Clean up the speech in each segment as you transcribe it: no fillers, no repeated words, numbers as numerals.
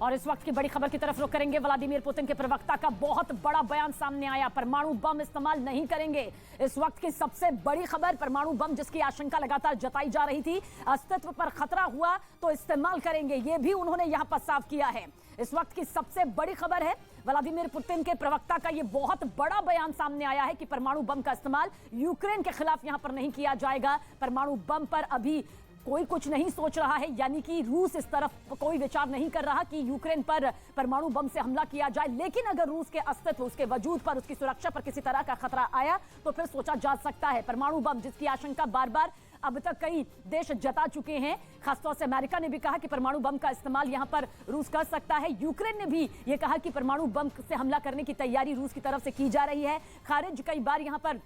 और इस वक्त की बड़ी खबर की तरफ रुख करेंगे। व्लादिमीर पुतिन के प्रवक्ता का बहुत बड़ा बयान सामने आया। परमाणु बम इस्तेमाल नहीं करेंगे। इस वक्त की सबसे बड़ी खबर, परमाणु बम जिसकी आशंका लगातार जताई जा रही थी, अस्तित्व पर खतरा हुआ तो इस्तेमाल करेंगे, यह भी उन्होंने यहां पर साफ किया है। इस वक्त की सबसे बड़ी खबर है, व्लादिमीर पुतिन के प्रवक्ता का यह बहुत बड़ा बयान सामने आया है कि परमाणु बम का इस्तेमाल यूक्रेन के खिलाफ यहां पर नहीं किया जाएगा। परमाणु बम पर अभी कोई कुछ नहीं सोच रहा है, यानी कि रूस इस तरफ कोई विचार नहीं कर रहा कि यूक्रेन पर परमाणु बम से हमला किया जाए। लेकिन अगर रूस के अस्तित्व, उसके वजूद पर, उसकी सुरक्षा पर किसी तरह का खतरा आया तो फिर सोचा जा सकता है। परमाणु बम जिसकी आशंका बार बार अब तक कई देश जता चुके हैं, खासतौर से अमेरिका ने भी कहा कि परमाणु बम का इस्तेमाल यहां पर रूस कर सकता है। यूक्रेन ने भी यह कहा कि परमाणु बम से हमला करने की तैयारी रूस की तरफ से की जा रही है। खारिज कई बार यहां पर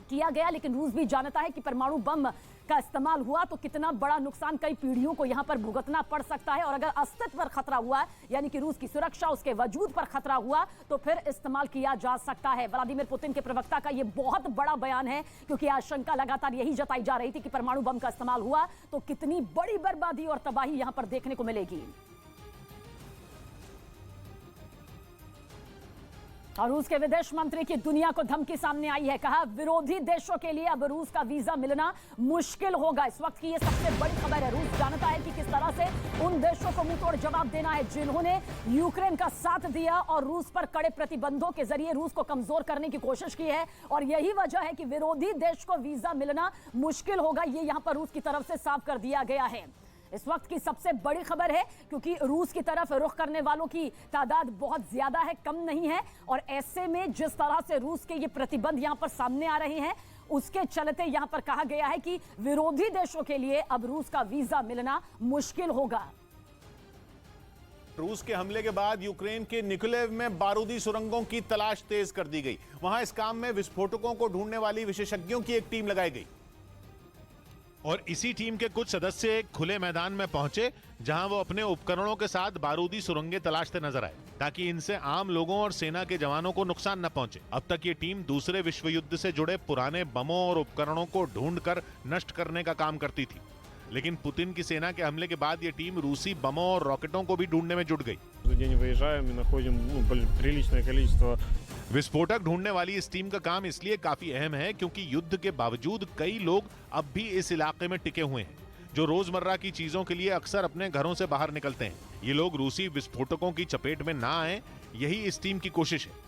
किया गया, लेकिन रूस भी जानता है कि परमाणु बम का इस्तेमाल हुआ तो कितना बड़ा नुकसान कई पीढ़ियों को यहां पर भुगतना पड़ सकता है। और अगर अस्तित्व पर खतरा हुआ, यानी कि रूस की सुरक्षा, उसके वजूद पर खतरा हुआ, तो फिर इस्तेमाल किया जा सकता है। व्लादिमीर पुतिन के प्रवक्ता का यह बहुत बड़ा बयान है, क्योंकि आशंका लगातार यही जताई जा रही थी कि परमाणु बम का इस्तेमाल हुआ तो कितनी बड़ी बर्बादी और तबाही यहां पर देखने को मिलेगी। और रूस के विदेश मंत्री की दुनिया को धमकी सामने आई है। कहा विरोधी देशों के लिए अब रूस का वीजा मिलना मुश्किल होगा। इस वक्त की यह सबसे बड़ी खबर है। रूस जानता है कि किस तरह से उन देशों को मुंहतोड़ जवाब देना है जिन्होंने यूक्रेन का साथ दिया और रूस पर कड़े प्रतिबंधों के जरिए रूस को कमजोर करने की कोशिश की है। और यही वजह है कि विरोधी देश को वीजा मिलना मुश्किल होगा, ये यहां पर रूस की तरफ से साफ कर दिया गया है। इस वक्त की सबसे बड़ी खबर है, क्योंकि रूस की तरफ रुख करने वालों की तादाद बहुत ज्यादा है, कम नहीं है। और ऐसे में जिस तरह से रूस के ये प्रतिबंध यहां पर सामने आ रहे हैं, उसके चलते यहां पर कहा गया है कि विरोधी देशों के लिए अब रूस का वीजा मिलना मुश्किल होगा। रूस के हमले के बाद यूक्रेन के निकोलेव में बारूदी सुरंगों की तलाश तेज कर दी गई। वहां इस काम में विस्फोटकों को ढूंढने वाली विशेषज्ञों की एक टीम लगाई गई और इसी टीम के कुछ सदस्य एक खुले मैदान में पहुंचे, जहां वो अपने उपकरणों के साथ बारूदी सुरंगें तलाशते नजर आए, ताकि इनसे आम लोगों और सेना के जवानों को नुकसान न पहुंचे। अब तक ये टीम दूसरे विश्व युद्ध से जुड़े पुराने बमों और उपकरणों को ढूंढकर नष्ट करने का काम करती थी। लेकिन पुतिन की सेना के हमले के बाद ये टीम रूसी बमों और रॉकेटों को भी ढूंढने में जुट गई। विस्फोटक ढूंढने वाली इस टीम का काम इसलिए काफी अहम है क्योंकि युद्ध के बावजूद कई लोग अब भी इस इलाके में टिके हुए हैं, जो रोजमर्रा की चीजों के लिए अक्सर अपने घरों से बाहर निकलते हैं। ये लोग रूसी विस्फोटकों की चपेट में ना आए, यही इस टीम की कोशिश है।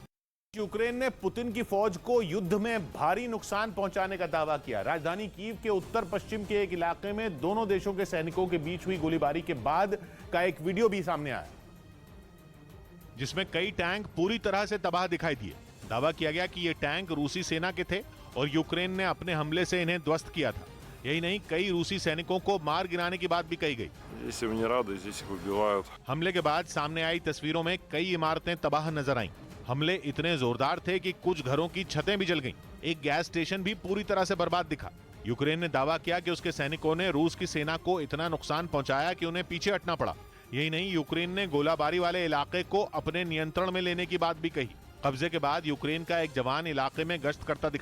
यूक्रेन ने पुतिन की फौज को युद्ध में भारी नुकसान पहुंचाने का दावा किया। राजधानी कीव के उत्तर पश्चिम के एक इलाके में दोनों देशों के सैनिकों के बीच हुई गोलीबारी के बाद का एक वीडियो भी सामने आया, जिसमें कई टैंक पूरी तरह से तबाह दिखाई दिए। दावा किया गया कि ये टैंक रूसी सेना के थे और यूक्रेन ने अपने हमले से इन्हें ध्वस्त किया था। यही नहीं, कई रूसी सैनिकों को मार गिराने की बात भी कही गई। हमले के बाद सामने आई तस्वीरों में कई इमारतें तबाह नजर आईं। हमले इतने जोरदार थे कि कुछ घरों की छतें भी जल गईं। एक गैस स्टेशन भी पूरी तरह से बर्बाद दिखा। यूक्रेन ने दावा किया कि उसके सैनिकों ने रूस की सेना को इतना नुकसान पहुंचाया कि उन्हें पीछे हटना पड़ा। यही नहीं, यूक्रेन ने गोलाबारी वाले इलाके को अपने नियंत्रण में लेने की बात भी कही। कब्जे के बाद यूक्रेन का एक जवान इलाके में गश्त करता दिखाई